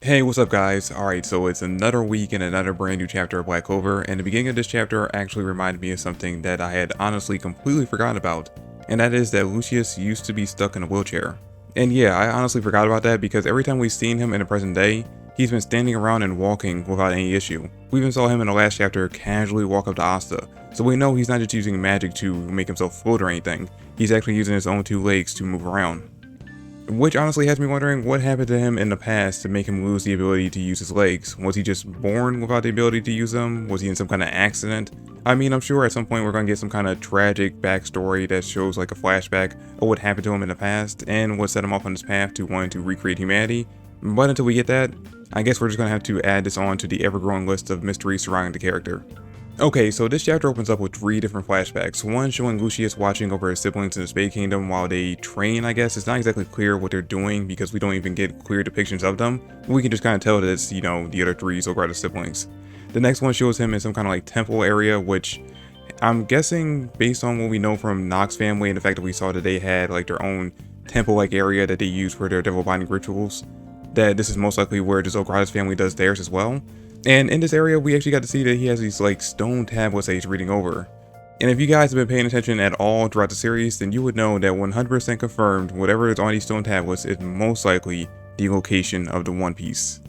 Hey, what's up guys? Alright, so it's another week and another brand new chapter of Black Clover, and the beginning of this chapter actually reminded me of something that I had honestly completely forgotten about, and that is that Lucius used to be stuck in a wheelchair. And yeah, I honestly forgot about that because every time we've seen him in the present day, he's been standing around and walking without any issue. We even saw him in the last chapter casually walk up to Asta, so we know he's not just using magic to make himself float or anything, he's actually using his own two legs to move around. Which honestly has me wondering what happened to him in the past to make him lose the ability to use his legs. Was he just born without the ability to use them? Was he in some kind of accident? I mean, I'm sure at some point we're going to get some kind of tragic backstory that shows like a flashback of what happened to him in the past and what set him off on this path to wanting to recreate humanity. But until we get that, I guess we're just going to have to add this on to the ever-growing list of mysteries surrounding the character. Okay, so this chapter opens up with 3 different flashbacks. One showing Lucius watching over his siblings in the Space Kingdom while they train, I guess. It's not exactly clear what they're doing because we don't even get clear depictions of them. We can just kind of tell that it's, the other 3 Zograta's siblings. The next one shows him in some kind of like temple area, which I'm guessing based on what we know from Nox's family and the fact that we saw that they had like their own temple-like area that they use for their devil binding rituals, that this is most likely where the Zograta's family does theirs as well. And in this area, we actually got to see that he has these like stone tablets that he's reading over. And if you guys have been paying attention at all throughout the series, then you would know that 100% confirmed whatever is on these stone tablets is most likely the location of the One Piece.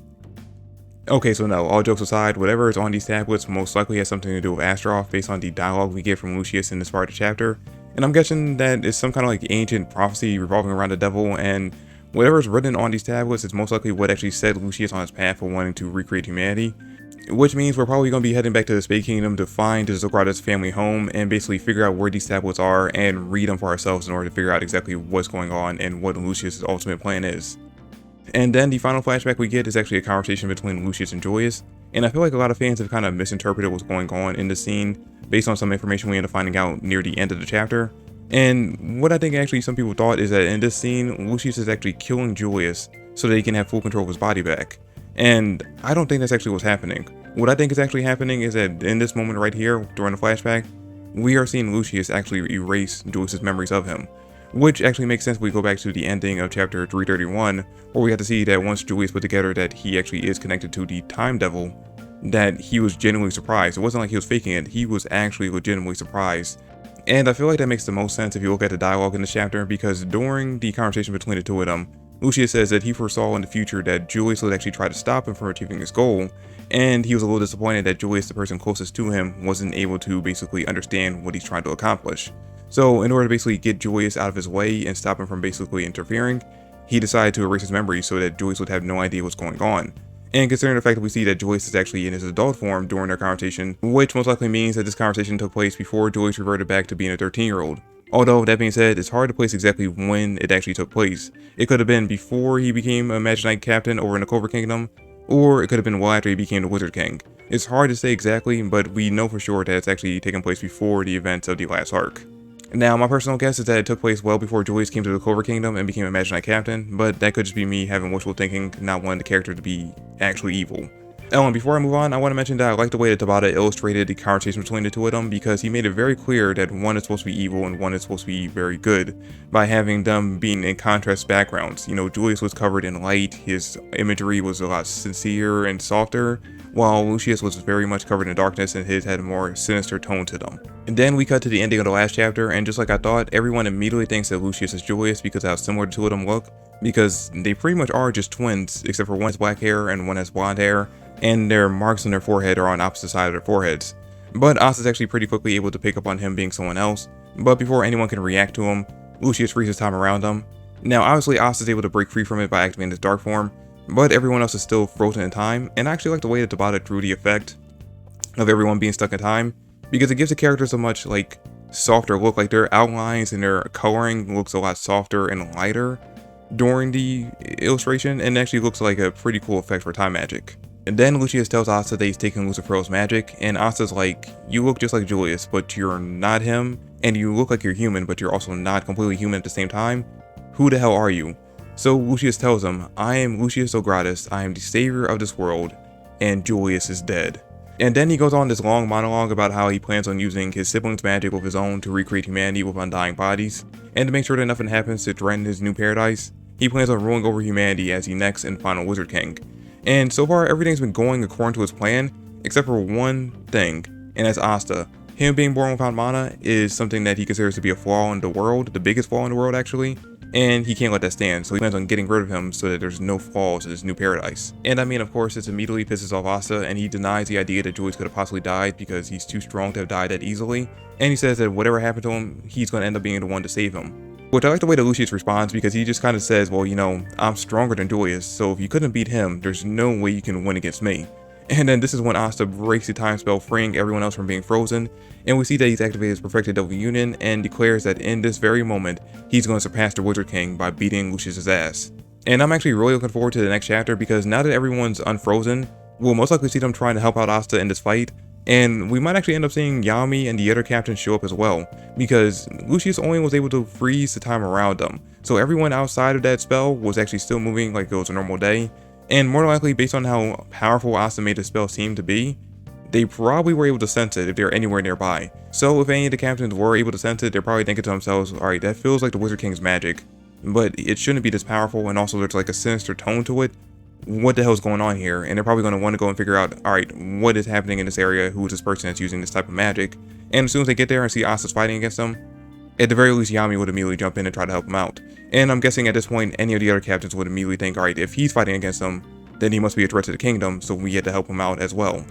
Okay, so no, all jokes aside, whatever is on these tablets most likely has something to do with Astaroth based on the dialogue we get from Lucius in this part of the chapter. And I'm guessing that it's some kind of like ancient prophecy revolving around the devil, and whatever is written on these tablets is most likely what actually set Lucius on his path for wanting to recreate humanity. Which means we're probably going to be heading back to the Space Kingdom to find the Zograta's family home and basically figure out where these tablets are and read them for ourselves in order to figure out exactly what's going on and what Lucius' ultimate plan is. And then the final flashback we get is actually a conversation between Lucius and Julius, and I feel like a lot of fans have kind of misinterpreted what's going on in the scene based on some information we end up finding out near the end of the chapter. And what I think actually some people thought is that in this scene, Lucius is actually killing Julius so that he can have full control of his body back. And I don't think that's actually what's happening. What I think is actually happening is that in this moment right here, during the flashback, we are seeing Lucius actually erase Julius' memories of him. Which actually makes sense if we go back to the ending of chapter 331, where we have to see that once Julius put together that he actually is connected to the Time Devil, that he was genuinely surprised. It wasn't like he was faking it, he was actually legitimately surprised. And I feel like that makes the most sense if you look at the dialogue in this chapter, because during the conversation between the two of them, Lucius says that he foresaw in the future that Julius would actually try to stop him from achieving his goal, and he was a little disappointed that Julius, the person closest to him, wasn't able to basically understand what he's trying to accomplish. So in order to basically get Julius out of his way and stop him from basically interfering, he decided to erase his memory so that Julius would have no idea what's going on. And considering the fact that we see that Julius is actually in his adult form during their conversation, which most likely means that this conversation took place before Julius reverted back to being a 13-year-old. Although, that being said, it's hard to place exactly when it actually took place. It could have been before he became a Magic Knight captain over in the Clover Kingdom, or it could have been well after he became the Wizard King. It's hard to say exactly, but we know for sure that it's actually taken place before the events of the last arc. Now, my personal guess is that it took place well before Julius came to the Clover Kingdom and became a Magic Knight captain, but that could just be me having wishful thinking, not wanting the character to be actually evil. Oh, and before I move on, I want to mention that I like the way that Tabata illustrated the conversation between the two of them, because he made it very clear that one is supposed to be evil and one is supposed to be very good, by having them being in contrast backgrounds. You know, Julius was covered in light, his imagery was a lot sincere and softer, while Lucius was very much covered in darkness and his had a more sinister tone to them. And then we cut to the ending of the last chapter, and just like I thought, everyone immediately thinks that Lucius is Julius because of how similar the two of them look, because they pretty much are just twins, except for one has black hair and one has blonde hair, and their marks on their forehead are on opposite sides of their foreheads. But Asta is actually pretty quickly able to pick up on him being someone else, but before anyone can react to him, Lucius freezes time around them. Now obviously Asta is able to break free from it by activating his dark form, but everyone else is still frozen in time, and I actually like the way that Tabata drew the effect of everyone being stuck in time, because it gives the characters a much like softer look, like their outlines and their coloring looks a lot softer and lighter during the illustration, and actually looks like a pretty cool effect for time magic. And then Lucius tells Asta that he's taking Lucifero's magic, and Asta's like, you look just like Julius, but you're not him, and you look like you're human, but you're also not completely human at the same time. Who the hell are you? So Lucius tells him, I am Lucius Zograta's, I am the savior of this world, and Julius is dead. And then he goes on this long monologue about how he plans on using his siblings' magic with his own to recreate humanity with undying bodies, and to make sure that nothing happens to threaten his new paradise, he plans on ruling over humanity as the next and final Wizard King. And so far, everything's been going according to his plan, except for one thing, and that's Asta. Him being born without mana is something that he considers to be a flaw in the world, the biggest flaw in the world actually, and he can't let that stand, so he plans on getting rid of him so that there's no flaws in his new paradise. And I mean, of course, this immediately pisses off Asta, and he denies the idea that Julius could have possibly died because he's too strong to have died that easily, and he says that whatever happened to him, he's going to end up being the one to save him. Which I like the way that Lucius responds, because he just kind of says, well, you know, I'm stronger than Julius, so if you couldn't beat him, there's no way you can win against me. And then this is when Asta breaks the time spell, freeing everyone else from being frozen, and we see that he's activated his perfected double union and declares that in this very moment, he's going to surpass the Wizard King by beating Lucius's ass. And I'm actually really looking forward to the next chapter, because now that everyone's unfrozen, we'll most likely see them trying to help out Asta in this fight, and we might actually end up seeing Yami and the other captains show up as well, because Lucius only was able to freeze the time around them, so everyone outside of that spell was actually still moving like it was a normal day. And more likely, based on how powerful Asta made the spell seem to be, they probably were able to sense it if they're anywhere nearby. So if any of the captains were able to sense it, they're probably thinking to themselves, alright, that feels like the Wizard King's magic, but it shouldn't be this powerful, and also there's like a sinister tone to it. What the hell's going on here? And they're probably going to want to go and figure out, alright, what is happening in this area, who is this person that's using this type of magic. And as soon as they get there and see Asta's fighting against them, at the very least, Yami would immediately jump in and try to help him out. And I'm guessing at this point, any of the other captains would immediately think, alright, if he's fighting against them, then he must be a threat to the kingdom, so we get to help him out as well.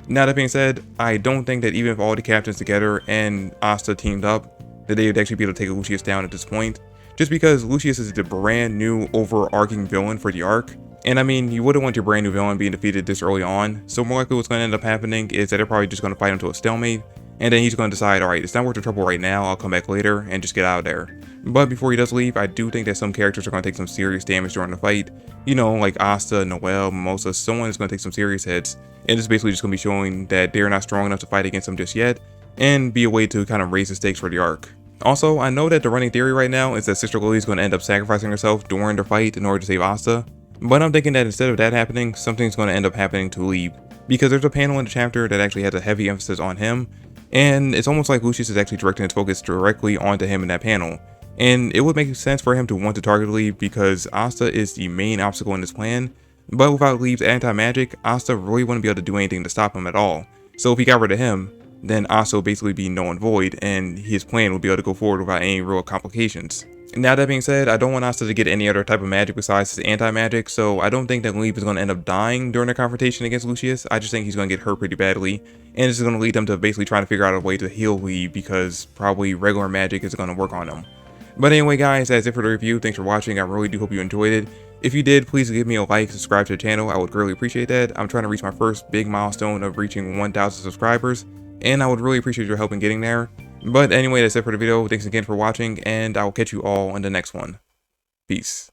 Now that being said, I don't think that even if all the captains together and Asta teamed up, that they would actually be able to take Lucius down at this point. Just because Lucius is the brand new overarching villain for the arc. And I mean, you wouldn't want your brand new villain being defeated this early on, so more likely what's going to end up happening is that they're probably just going to fight him to a stalemate, and then he's going to decide, alright, it's not worth the trouble right now, I'll come back later, and just get out of there. But before he does leave, I do think that some characters are going to take some serious damage during the fight. You know, like Asta, Noelle, Mimosa, someone is going to take some serious hits, and it's basically just going to be showing that they're not strong enough to fight against him just yet, and be a way to kind of raise the stakes for the arc. Also, I know that the running theory right now is that Sister Lily is going to end up sacrificing herself during the fight in order to save Asta, but I'm thinking that instead of that happening, something's going to end up happening to Lee, because there's a panel in the chapter that actually has a heavy emphasis on him, and it's almost like Lucius is actually directing his focus directly onto him in that panel. And it would make sense for him to want to target Lee because Asta is the main obstacle in this plan, but without Lee's anti-magic, Asta really wouldn't be able to do anything to stop him at all. So if he got rid of him, then Asta would basically be null and void, and his plan would be able to go forward without any real complications. Now that being said, I don't want Asta to get any other type of magic besides his anti-magic, so I don't think that Lee is going to end up dying during the confrontation against Lucius. I just think he's going to get hurt pretty badly, and this is going to lead them to basically trying to figure out a way to heal Lee because probably regular magic is going to work on him. But anyway guys, that's it for the review. Thanks for watching. I really do hope you enjoyed it. If you did, please give me a like, subscribe to the channel. I would greatly appreciate that. I'm trying to reach my first big milestone of reaching 1,000 subscribers, and I would really appreciate your help in getting there. But anyway, that's it for the video. Thanks again for watching, and I will catch you all in the next one. Peace.